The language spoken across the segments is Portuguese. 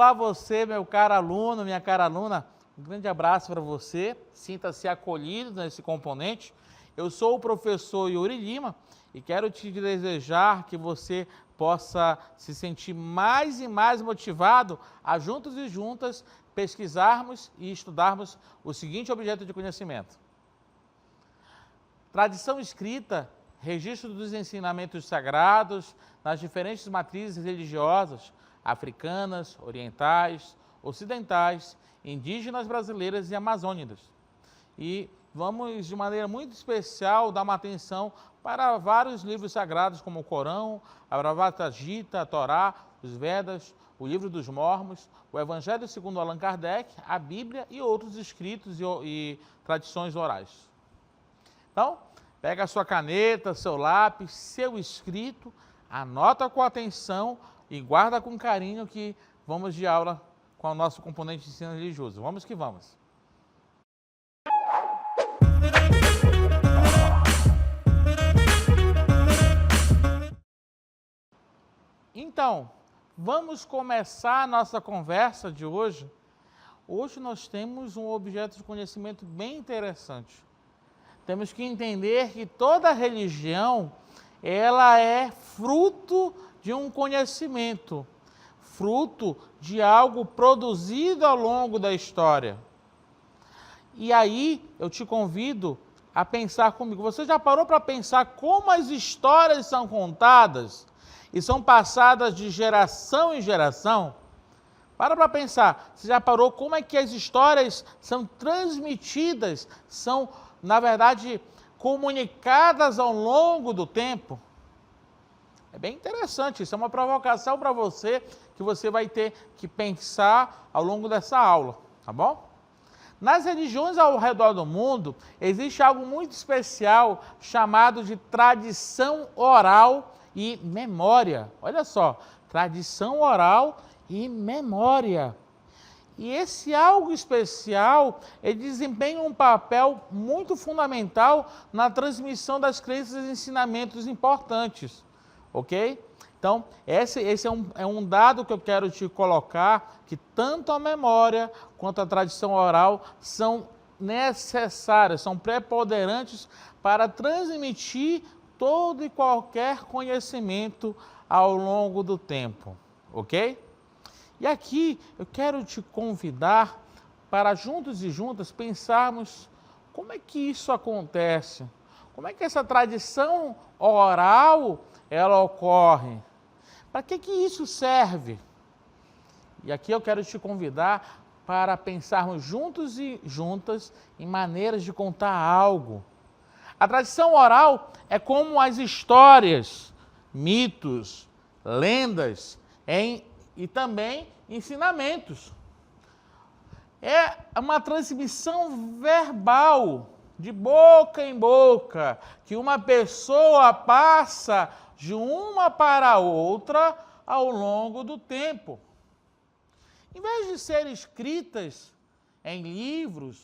Olá você, meu caro aluno, minha cara aluna, um grande abraço para você, sinta-se acolhido nesse componente. Eu sou o professor Yuri Lima e quero te desejar que você possa se sentir mais e mais motivado a juntos e juntas pesquisarmos e estudarmos o seguinte objeto de conhecimento. Tradição escrita, registro dos ensinamentos sagrados nas diferentes matrizes religiosas, africanas, orientais, ocidentais, indígenas brasileiras e amazônicas. E vamos, de maneira muito especial, dar uma atenção para vários livros sagrados, como o Corão, a Bhagavad Gita, a Torá, os Vedas, o Livro dos Mormons, o Evangelho segundo Allan Kardec, a Bíblia e outros escritos e tradições orais. Então, pega a sua caneta, seu lápis, seu escrito, anota com atenção e guarda com carinho que vamos de aula com o nosso componente de ensino religioso. Vamos que vamos. Então, vamos começar a nossa conversa de hoje. Hoje nós temos um objeto de conhecimento bem interessante. Temos que entender que toda religião, ela é fruto de um conhecimento, fruto de algo produzido ao longo da história. E aí eu te convido a pensar comigo. Você já parou para pensar como as histórias são contadas e são passadas de geração em geração? Para pensar. Você já parou como é que as histórias são transmitidas, são, na verdade, comunicadas ao longo do tempo? É bem interessante, isso é uma provocação para você, que você vai ter que pensar ao longo dessa aula, tá bom? Nas religiões ao redor do mundo, existe algo muito especial chamado de tradição oral e memória. Olha só, tradição oral e memória. E esse algo especial, ele desempenha um papel muito fundamental na transmissão das crenças e ensinamentos importantes. Ok? Então, esse é um dado que eu quero te colocar, que tanto a memória quanto a tradição oral são necessárias, são preponderantes para transmitir todo e qualquer conhecimento ao longo do tempo. Ok? E aqui eu quero te convidar para juntos e juntas pensarmos como é que isso acontece, como é que essa tradição oral ela ocorre, para que isso serve? E aqui eu quero te convidar para pensarmos juntos e juntas em maneiras de contar algo. A tradição oral é como as histórias, mitos, lendas, e também ensinamentos. É uma transmissão verbal, de boca em boca, que uma pessoa passa de uma para outra ao longo do tempo. Em vez de serem escritas em livros,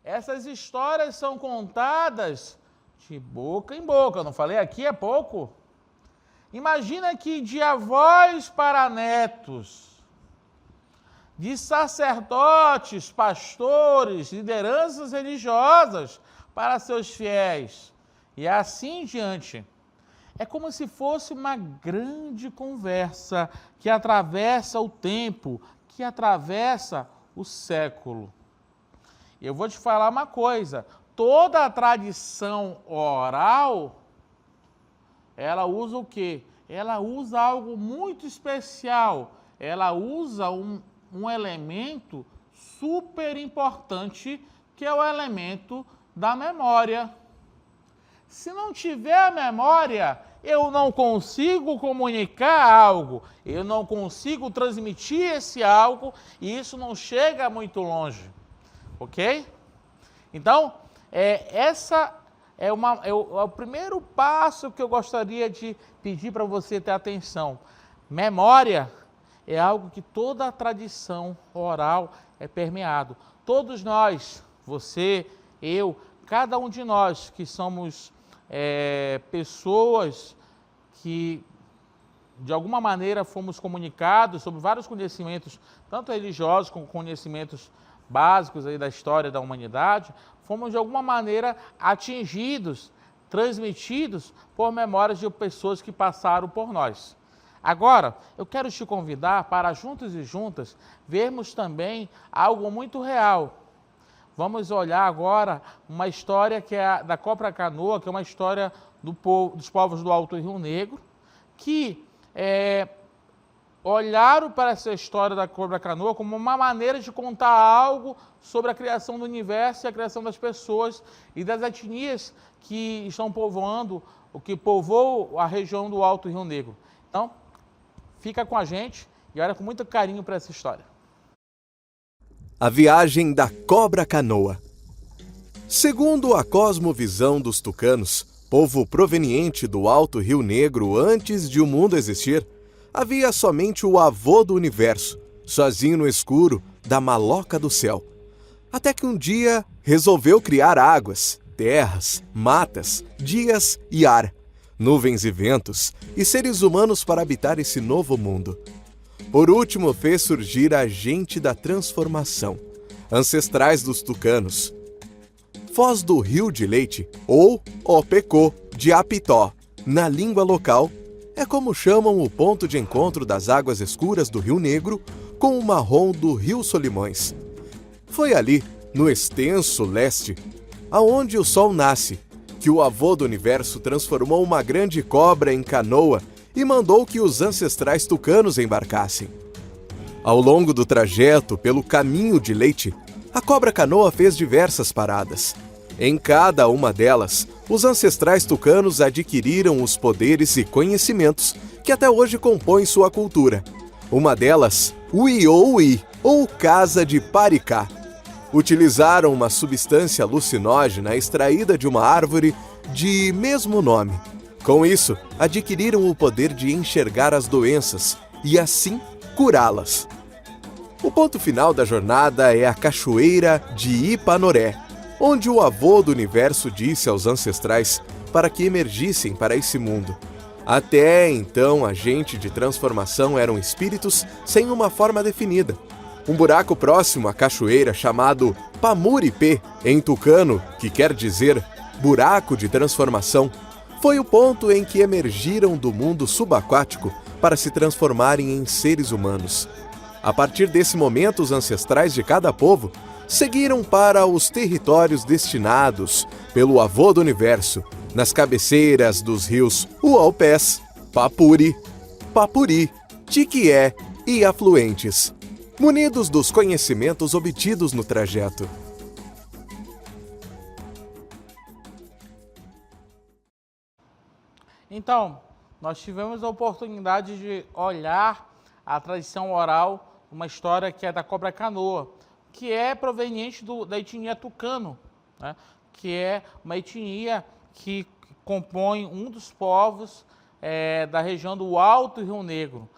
essas histórias são contadas de boca em boca. Eu não falei aqui há pouco? Imagina que de avós para netos, de sacerdotes, pastores, lideranças religiosas para seus fiéis, e assim diante. É como se fosse uma grande conversa que atravessa o tempo, que atravessa o século. Eu vou te falar uma coisa, toda a tradição oral, ela usa o quê? Ela usa algo muito especial, ela usa um elemento super importante, que é o elemento da memória. Se não tiver a memória, eu não consigo comunicar algo, eu não consigo transmitir esse algo, e isso não chega muito longe, ok? Então, essa é o primeiro passo que eu gostaria de pedir para você ter atenção. Memória é algo que toda a tradição oral é permeado. Todos nós, você, eu, cada um de nós que somos pessoas que de alguma maneira fomos comunicados sobre vários conhecimentos, tanto religiosos como conhecimentos básicos aí da história da humanidade, fomos de alguma maneira atingidos, transmitidos por memórias de pessoas que passaram por nós. Agora, eu quero te convidar para juntos e juntas vermos também algo muito real. Vamos olhar agora uma história que é da Cobra Canoa, que é uma história dos povos do Alto Rio Negro, que olharam para essa história da Cobra Canoa como uma maneira de contar algo sobre a criação do universo e a criação das pessoas e das etnias que estão povoando, o que povoam a região do Alto Rio Negro. Então, fica com a gente e olha com muito carinho para essa história. A viagem da Cobra Canoa. Segundo a cosmovisão dos tucanos, povo proveniente do Alto Rio Negro antes de o mundo existir, havia somente o avô do universo, sozinho no escuro da maloca do céu. Até que um dia resolveu criar águas, terras, matas, dias e ar, nuvens e ventos, e seres humanos para habitar esse novo mundo. Por último, fez surgir a gente da transformação, ancestrais dos tucanos. Foz do Rio de Leite, ou Opecô, de Apitó, na língua local, é como chamam o ponto de encontro das águas escuras do Rio Negro com o marrom do Rio Solimões. Foi ali, no extenso leste, aonde o sol nasce, que o avô do universo transformou uma grande cobra em canoa e mandou que os ancestrais tucanos embarcassem. Ao longo do trajeto pelo caminho de leite, a Cobra Canoa fez diversas paradas. Em cada uma delas, os ancestrais tucanos adquiriram os poderes e conhecimentos que até hoje compõem sua cultura. Uma delas, o Iouí, ou Casa de Paricá. Utilizaram uma substância alucinógena extraída de uma árvore de mesmo nome. Com isso, adquiriram o poder de enxergar as doenças e, assim, curá-las. O ponto final da jornada é a Cachoeira de Ipanoré, onde o avô do universo disse aos ancestrais para que emergissem para esse mundo. Até então, agentes de transformação eram espíritos sem uma forma definida. Um buraco próximo à cachoeira, chamado Pamuripê, em tucano, que quer dizer buraco de transformação, foi o ponto em que emergiram do mundo subaquático para se transformarem em seres humanos. A partir desse momento, os ancestrais de cada povo seguiram para os territórios destinados pelo avô do universo, nas cabeceiras dos rios Uaupés, Papuri, Papuri, Tiquié e afluentes, munidos dos conhecimentos obtidos no trajeto. Então, nós tivemos a oportunidade de olhar a tradição oral, uma história que é da Cobra Canoa, que é proveniente da etnia tucano, né? Que é uma etnia que compõe um dos povos da região do Alto Rio Negro,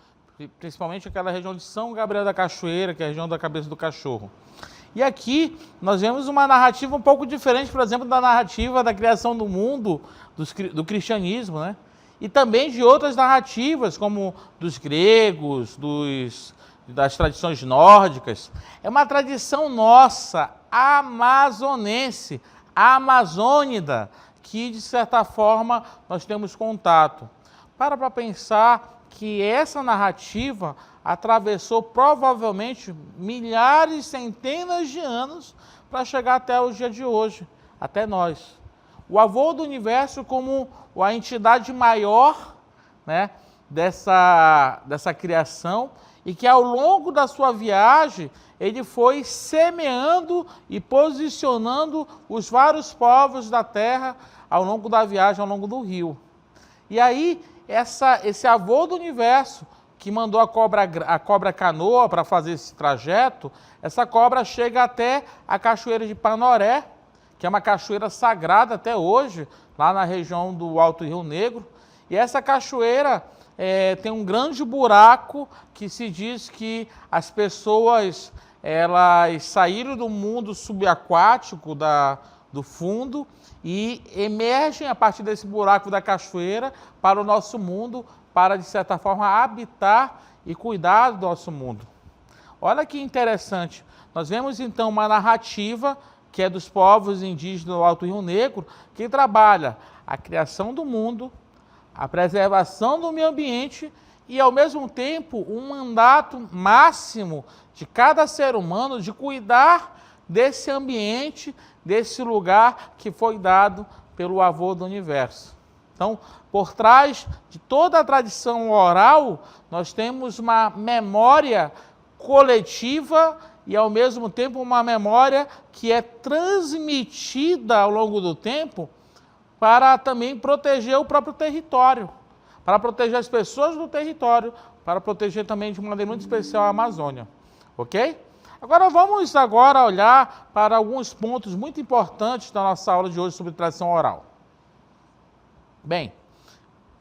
principalmente aquela região de São Gabriel da Cachoeira, que é a região da Cabeça do Cachorro. E aqui nós vemos uma narrativa um pouco diferente, por exemplo, da narrativa da criação do mundo, do cristianismo, né? E também de outras narrativas, como dos gregos, das tradições nórdicas. É uma tradição nossa, amazonense, amazônida, que, de certa forma, nós temos contato. Para pensar que essa narrativa atravessou provavelmente milhares, centenas de anos para chegar até o dia de hoje, até nós. O avô do universo como a entidade maior, né, dessa criação, e que ao longo da sua viagem ele foi semeando e posicionando os vários povos da terra ao longo da viagem, ao longo do rio. E aí, esse avô do universo, que mandou a cobra canoa para fazer esse trajeto, essa cobra chega até a Cachoeira de Panoré, que é uma cachoeira sagrada até hoje, lá na região do Alto Rio Negro. E essa cachoeira tem um grande buraco que se diz que as pessoas elas saíram do mundo subaquático do fundo e emergem a partir desse buraco da cachoeira para o nosso mundo, para, de certa forma, habitar e cuidar do nosso mundo. Olha que interessante. Nós vemos, então, uma narrativa que é dos povos indígenas do Alto Rio Negro, que trabalha a criação do mundo, a preservação do meio ambiente e, ao mesmo tempo, um mandato máximo de cada ser humano de cuidar desse ambiente, desse lugar que foi dado pelo avô do universo. Então, por trás de toda a tradição oral, nós temos uma memória coletiva e, ao mesmo tempo, uma memória que é transmitida ao longo do tempo para também proteger o próprio território, para proteger as pessoas do território, para proteger também de maneira muito especial a Amazônia. Ok? Vamos olhar para alguns pontos muito importantes da nossa aula de hoje sobre tradição oral. Bem,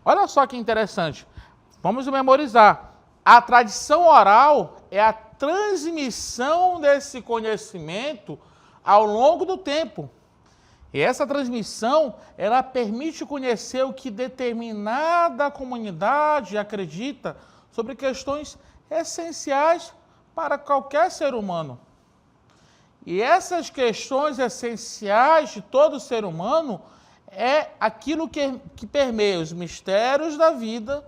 olha só que interessante. Vamos memorizar. A tradição oral é a transmissão desse conhecimento ao longo do tempo. E essa transmissão, ela permite conhecer o que determinada comunidade acredita sobre questões essenciais para qualquer ser humano. E essas questões essenciais de todo ser humano é aquilo que permeia os mistérios da vida,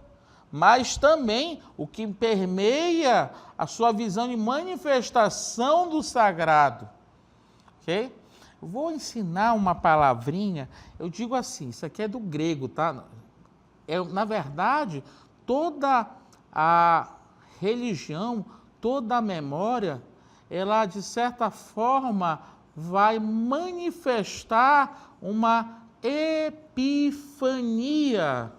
mas também o que permeia a sua visão de manifestação do sagrado. Ok? Eu vou ensinar uma palavrinha, eu digo assim, isso aqui é do grego, tá? Na verdade, toda a religião, toda a memória, ela de certa forma vai manifestar uma epifania.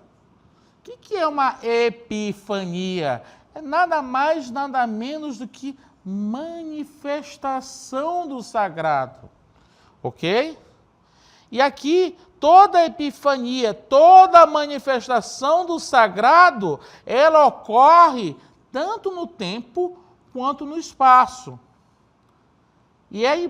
O que é uma epifania? É nada mais, nada menos do que manifestação do sagrado. Ok? E aqui, toda epifania, toda manifestação do sagrado, ela ocorre tanto no tempo quanto no espaço. E é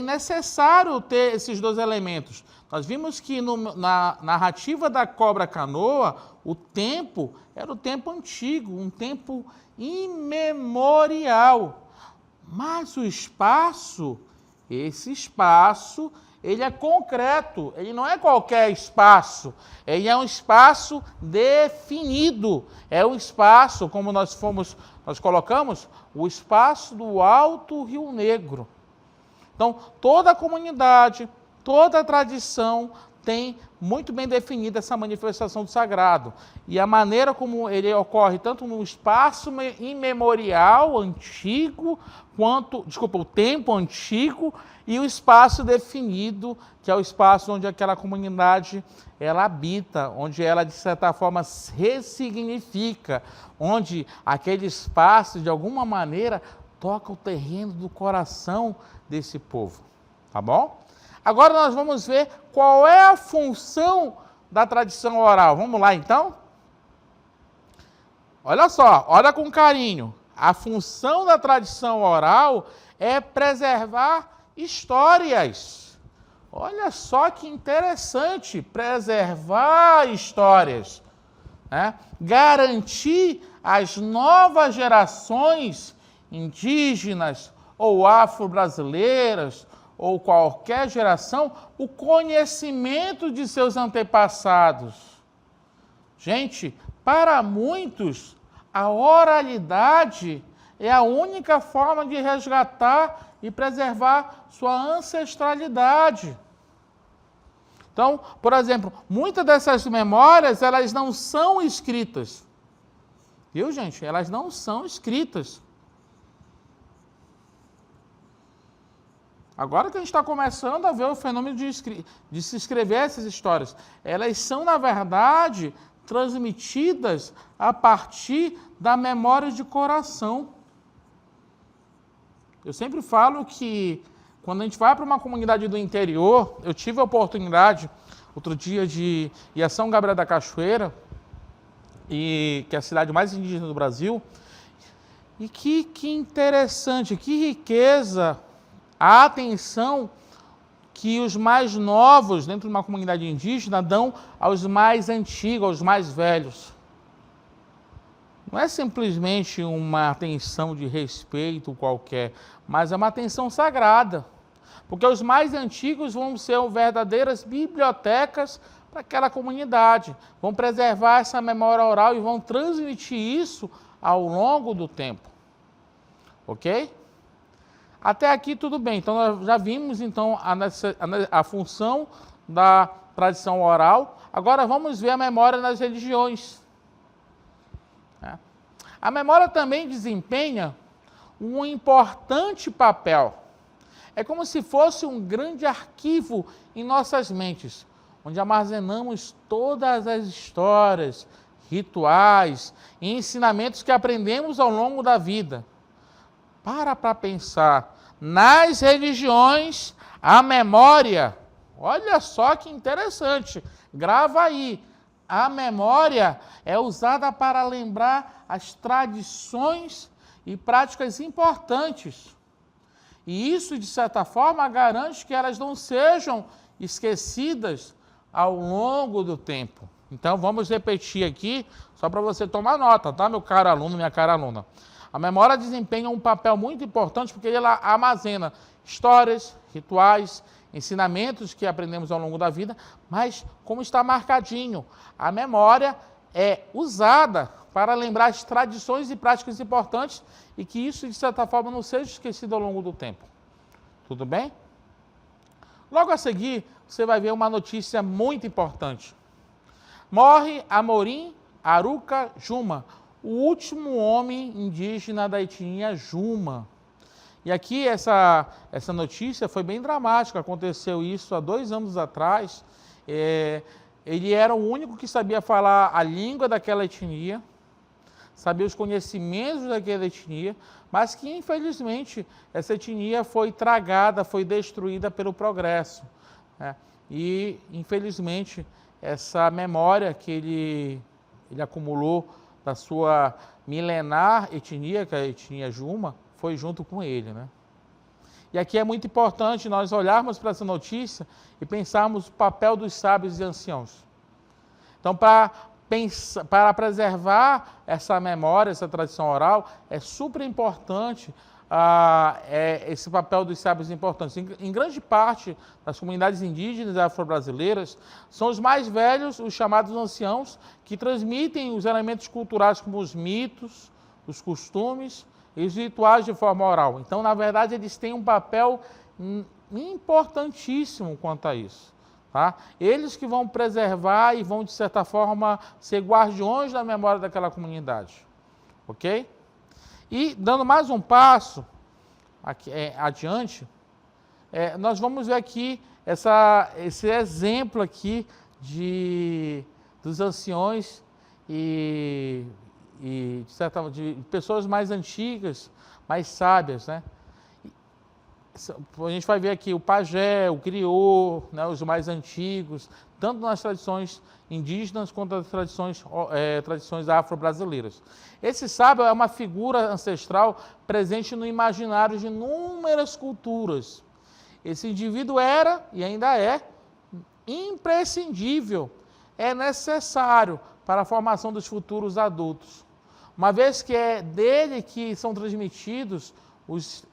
necessário ter esses dois elementos. Nós vimos que na narrativa da cobra canoa, o tempo era o tempo antigo, um tempo imemorial. Mas o espaço, esse espaço, ele é concreto, ele não é qualquer espaço, ele é um espaço definido, é um espaço, como nós colocamos, o espaço do Alto Rio Negro. Então, toda a comunidade, toda a tradição tem muito bem definida essa manifestação do sagrado. E a maneira como ele ocorre tanto no espaço imemorial, antigo, o tempo antigo e o espaço definido, que é o espaço onde aquela comunidade ela habita, onde ela, de certa forma, ressignifica, onde aquele espaço, de alguma maneira, toca o terreno do coração desse povo. Tá bom? Agora nós vamos ver qual é a função da tradição oral. Vamos lá, então? Olha só, olha com carinho. A função da tradição oral é preservar histórias. Olha só que interessante, preservar histórias, né? Garantir às novas gerações indígenas ou afro-brasileiras, ou qualquer geração, o conhecimento de seus antepassados. Gente, para muitos, a oralidade é a única forma de resgatar e preservar sua ancestralidade. Então, por exemplo, muitas dessas memórias, elas não são escritas. Viu, gente? Elas não são escritas. Agora que a gente está começando a ver o fenômeno de se escrever essas histórias, elas são, na verdade, transmitidas a partir da memória de coração. Eu sempre falo que, quando a gente vai para uma comunidade do interior, eu tive a oportunidade, outro dia, de ir a São Gabriel da Cachoeira, que é a cidade mais indígena do Brasil, e que interessante, que riqueza, a atenção que os mais novos, dentro de uma comunidade indígena, dão aos mais antigos, aos mais velhos. Não é simplesmente uma atenção de respeito qualquer, mas é uma atenção sagrada. Porque os mais antigos vão ser verdadeiras bibliotecas para aquela comunidade. Vão preservar essa memória oral e vão transmitir isso ao longo do tempo. Ok? Até aqui tudo bem. Então nós já vimos então a função da tradição oral. Agora vamos ver a memória nas religiões. A memória também desempenha um importante papel. É como se fosse um grande arquivo em nossas mentes, onde armazenamos todas as histórias, rituais e ensinamentos que aprendemos ao longo da vida. Para pensar, nas religiões, a memória, olha só que interessante, grava aí, a memória é usada para lembrar as tradições e práticas importantes. E isso, de certa forma, garante que elas não sejam esquecidas ao longo do tempo. Então, vamos repetir aqui, só para você tomar nota, tá, meu caro aluno, minha cara aluna? A memória desempenha um papel muito importante porque ela armazena histórias, rituais, ensinamentos que aprendemos ao longo da vida, mas como está marcadinho, a memória é usada para lembrar as tradições e práticas importantes e que isso, de certa forma, não seja esquecido ao longo do tempo. Tudo bem? Logo a seguir, você vai ver uma notícia muito importante. Morre Amorim Aruca Juma, o último homem indígena da etnia Juma. E aqui essa notícia foi bem dramática, aconteceu isso há 2 anos atrás. Ele era o único que sabia falar a língua daquela etnia, sabia os conhecimentos daquela etnia, mas que infelizmente essa etnia foi tragada, foi destruída pelo progresso. E infelizmente essa memória que ele acumulou da sua milenar etnia, que é a etnia Juma, foi junto com ele, né? E aqui é muito importante nós olharmos para essa notícia e pensarmos o papel dos sábios e anciãos. Então, para preservar essa memória, essa tradição oral, é super importante esse papel dos sábios importantes. Em grande parte das comunidades indígenas afro-brasileiras, são os mais velhos, os chamados anciãos, que transmitem os elementos culturais como os mitos, os costumes e os rituais de forma oral. Então, na verdade, eles têm um papel importantíssimo quanto a isso. Tá? Eles que vão preservar e vão, de certa forma, ser guardiões da memória daquela comunidade. Ok? E, dando mais um passo aqui, adiante, nós vamos ver aqui esse exemplo aqui dos anciões de pessoas mais antigas, mais sábias, né? A gente vai ver aqui o pajé, o griot, né, os mais antigos, tanto nas tradições indígenas quanto nas tradições afro-brasileiras. Esse sábio é uma figura ancestral presente no imaginário de inúmeras culturas. Esse indivíduo era, e ainda é, imprescindível, é necessário para a formação dos futuros adultos, uma vez que é dele que são transmitidos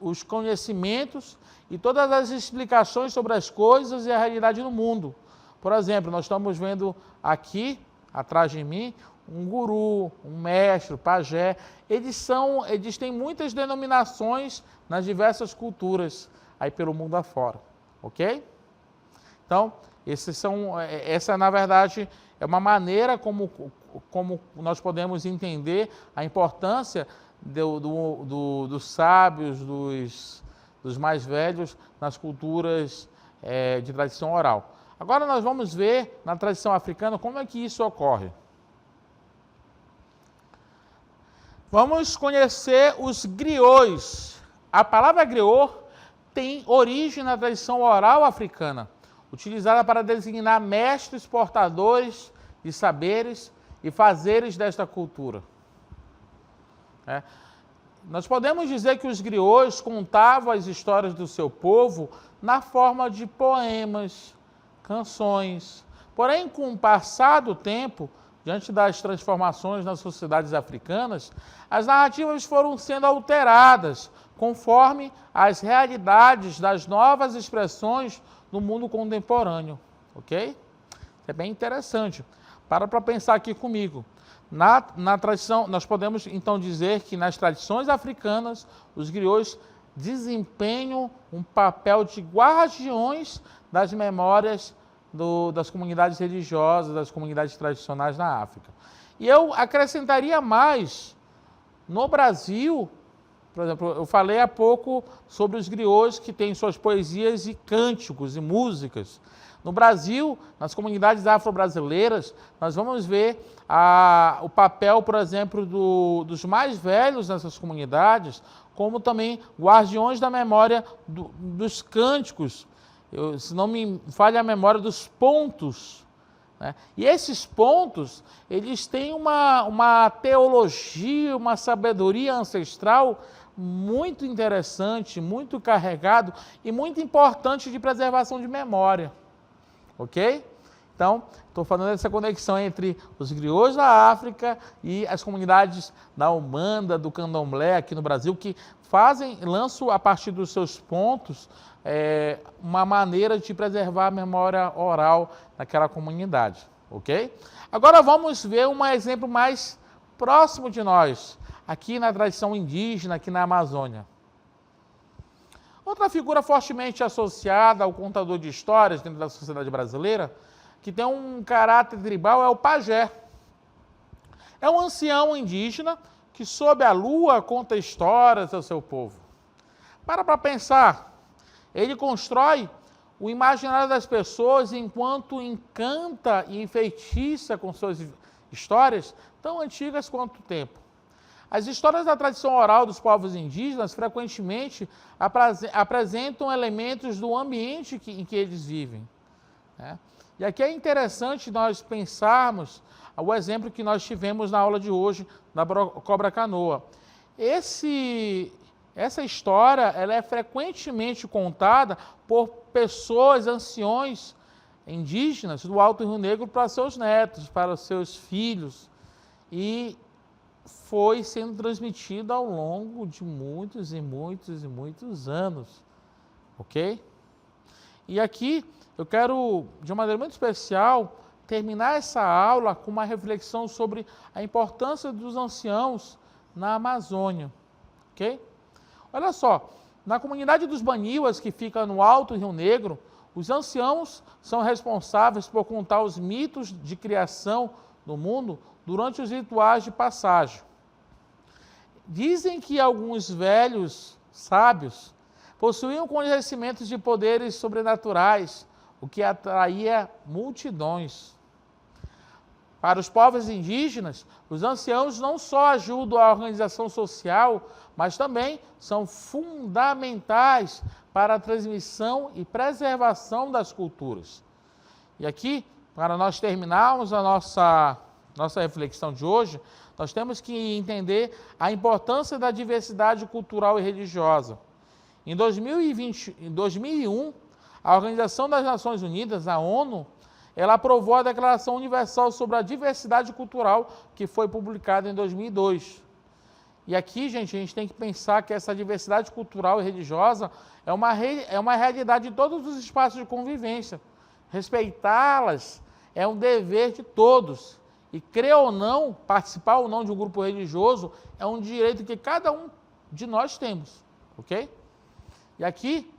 os conhecimentos e todas as explicações sobre as coisas e a realidade no mundo. Por exemplo, nós estamos vendo aqui, atrás de mim, um guru, um mestre, pajé. Eles têm muitas denominações nas diversas culturas aí pelo mundo afora, ok? Então, essa na verdade é uma maneira como nós podemos entender a importância dos sábios, dos mais velhos nas culturas de tradição oral. Agora nós vamos ver na tradição africana como é que isso ocorre. Vamos conhecer os griots. A palavra griot tem origem na tradição oral africana, utilizada para designar mestres portadores de saberes e fazeres desta cultura. Nós podemos dizer que os griots contavam as histórias do seu povo na forma de poemas, canções. Porém, com o passar do tempo, diante das transformações nas sociedades africanas, as narrativas foram sendo alteradas conforme as realidades das novas expressões no mundo contemporâneo, ok? É bem interessante. Para pensar aqui comigo. Na tradição, nós podemos então dizer que nas tradições africanas, os griots desempenham um papel de guardiões das memórias das comunidades religiosas, das comunidades tradicionais na África. E eu acrescentaria mais, no Brasil, por exemplo, eu falei há pouco sobre os griots que têm suas poesias e cânticos e músicas. No Brasil, nas comunidades afro-brasileiras, nós vamos ver o papel, por exemplo, dos mais velhos nessas comunidades, como também guardiões da memória dos cânticos, se não me falha a memória, dos pontos. Né? E esses pontos, eles têm uma teologia, uma sabedoria ancestral muito interessante, muito carregado e muito importante de preservação de memória. Ok? Então, estou falando dessa conexão entre os griots da África e as comunidades da Umbanda, do Candomblé aqui no Brasil, que lançam a partir dos seus pontos uma maneira de preservar a memória oral naquela comunidade. Ok? Agora vamos ver um exemplo mais próximo de nós, aqui na tradição indígena, aqui na Amazônia. Outra figura fortemente associada ao contador de histórias dentro da sociedade brasileira, que tem um caráter tribal, é o pajé. É um ancião indígena que, sob a lua, conta histórias ao seu povo. Para pensar, ele constrói o imaginário das pessoas enquanto encanta e enfeitiça com suas histórias tão antigas quanto o tempo. As histórias da tradição oral dos povos indígenas frequentemente apresentam elementos do ambiente em que eles vivem. Né? E aqui é interessante nós pensarmos o exemplo que nós tivemos na aula de hoje, da cobra canoa. Essa história ela é frequentemente contada por pessoas, anciões indígenas do Alto Rio Negro para seus netos, para os seus filhos. E foi sendo transmitida ao longo de muitos e muitos e muitos anos, ok? E aqui eu quero, de uma maneira muito especial, terminar essa aula com uma reflexão sobre a importância dos anciãos na Amazônia, ok? Olha só, na comunidade dos Baniwas, que fica no Alto Rio Negro, os anciãos são responsáveis por contar os mitos de criação do mundo durante os rituais de passagem. Dizem que alguns velhos sábios possuíam conhecimentos de poderes sobrenaturais, o que atraía multidões. Para os povos indígenas, os anciãos não só ajudam a organização social, mas também são fundamentais para a transmissão e preservação das culturas. E aqui, para nós terminarmos a nossa reflexão de hoje, nós temos que entender a importância da diversidade cultural e religiosa. Em 2001, a Organização das Nações Unidas, a ONU, ela aprovou a Declaração Universal sobre a Diversidade Cultural, que foi publicada em 2002. E aqui, gente, a gente tem que pensar que essa diversidade cultural e religiosa é uma realidade de todos os espaços de convivência. Respeitá-las é um dever de todos. E crer ou não, participar ou não de um grupo religioso, é um direito que cada um de nós temos, ok? E aqui,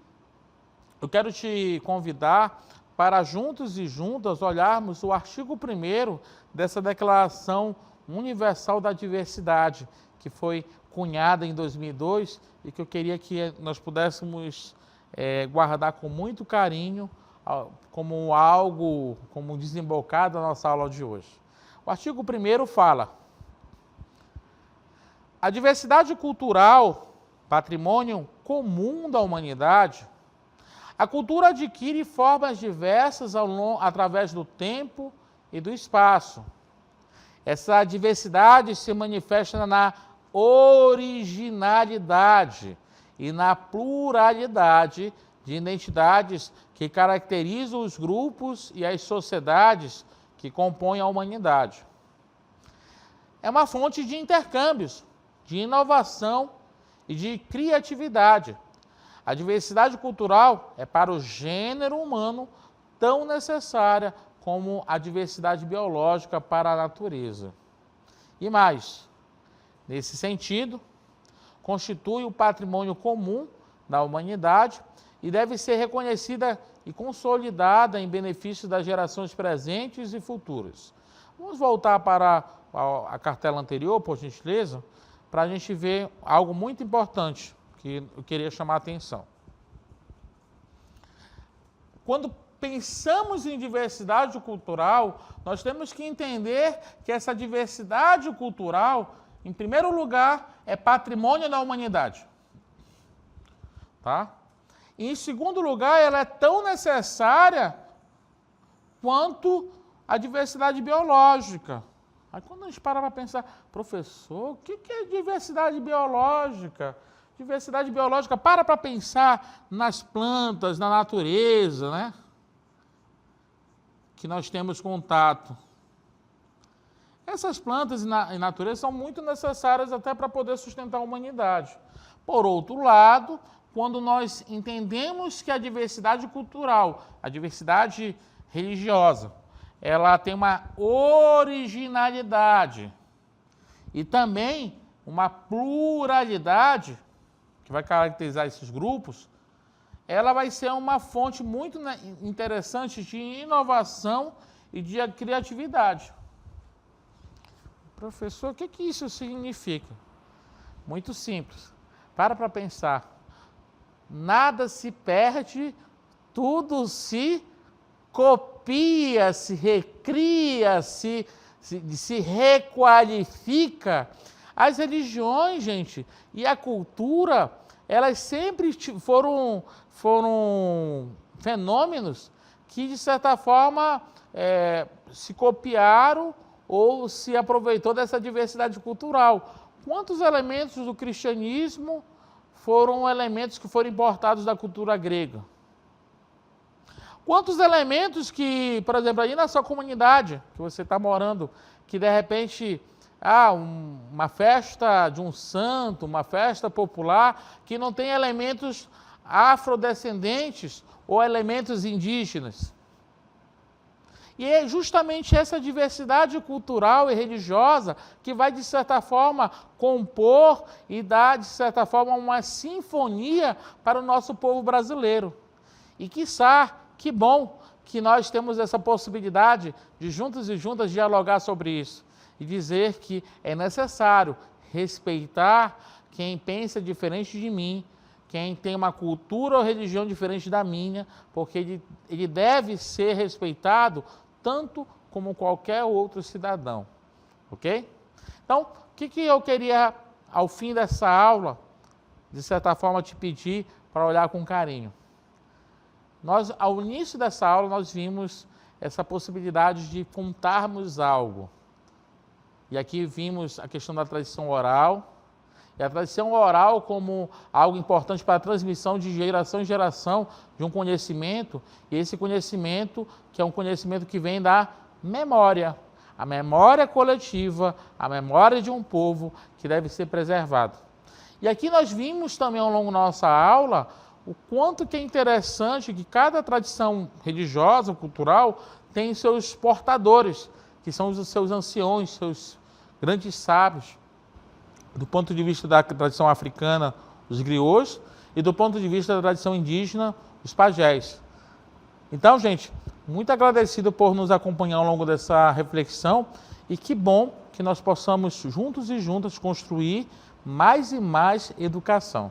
eu quero te convidar para juntos e juntas olharmos o artigo 1º dessa Declaração Universal da Diversidade, que foi cunhada em 2002 e que eu queria que nós pudéssemos guardar com muito carinho como algo, como desembocado da nossa aula de hoje. O artigo 1º fala: a diversidade cultural, patrimônio comum da humanidade, a cultura adquire formas diversas através do tempo e do espaço. Essa diversidade se manifesta na originalidade e na pluralidade de identidades que caracterizam os grupos e as sociedades que compõem a humanidade. É uma fonte de intercâmbios, de inovação e de criatividade. A diversidade cultural é para o gênero humano tão necessária como a diversidade biológica para a natureza. E mais, nesse sentido, constitui o patrimônio comum da humanidade e deve ser reconhecida e consolidada em benefício das gerações presentes e futuras. Vamos voltar para a cartela anterior, por gentileza, para a gente ver algo muito importante que eu queria chamar a atenção. Quando pensamos em diversidade cultural, nós temos que entender que essa diversidade cultural, em primeiro lugar, é patrimônio da humanidade. Tá? E, em segundo lugar, ela é tão necessária quanto a diversidade biológica. Aí quando a gente para pensar, professor, o que é diversidade biológica? Diversidade biológica, para pensar nas plantas, na natureza, né? Que nós temos contato. Essas plantas e natureza são muito necessárias até para poder sustentar a humanidade. Por outro lado, quando nós entendemos que a diversidade cultural, a diversidade religiosa, ela tem uma originalidade e também uma pluralidade que vai caracterizar esses grupos, ela vai ser uma fonte muito interessante de inovação e de criatividade. Professor, o que isso significa? Muito simples. Para pensar. Nada se perde, tudo se copia, se recria, se requalifica. As religiões, gente, e a cultura, elas sempre foram fenômenos que, de certa forma, se copiaram ou se aproveitou dessa diversidade cultural. Quantos elementos do cristianismo foram elementos que foram importados da cultura grega? Quantos elementos que, por exemplo, aí na sua comunidade, que você está morando, que de repente, uma festa de um santo, uma festa popular, que não tem elementos afrodescendentes ou elementos indígenas. E é justamente essa diversidade cultural e religiosa que vai, de certa forma, compor e dar, de certa forma, uma sinfonia para o nosso povo brasileiro. E, quiçá, que bom que nós temos essa possibilidade de, juntos e juntas, dialogar sobre isso e dizer que é necessário respeitar quem pensa diferente de mim, quem tem uma cultura ou religião diferente da minha, porque ele deve ser respeitado tanto como qualquer outro cidadão, ok? Então, o que eu queria, ao fim dessa aula, de certa forma, te pedir para olhar com carinho? Ao início dessa aula, nós vimos essa possibilidade de contarmos algo. E aqui vimos a questão da tradição oral, e a tradição oral como algo importante para a transmissão de geração em geração de um conhecimento, e esse conhecimento que é um conhecimento que vem da memória, a memória coletiva, a memória de um povo que deve ser preservado. E aqui nós vimos também ao longo da nossa aula o quanto que é interessante que cada tradição religiosa, cultural, tem seus portadores, que são os seus anciões, seus grandes sábios. Do ponto de vista da tradição africana, os griots, e do ponto de vista da tradição indígena, os pajés. Então, gente, muito agradecido por nos acompanhar ao longo dessa reflexão, e que bom que nós possamos, juntos e juntas, construir mais e mais educação.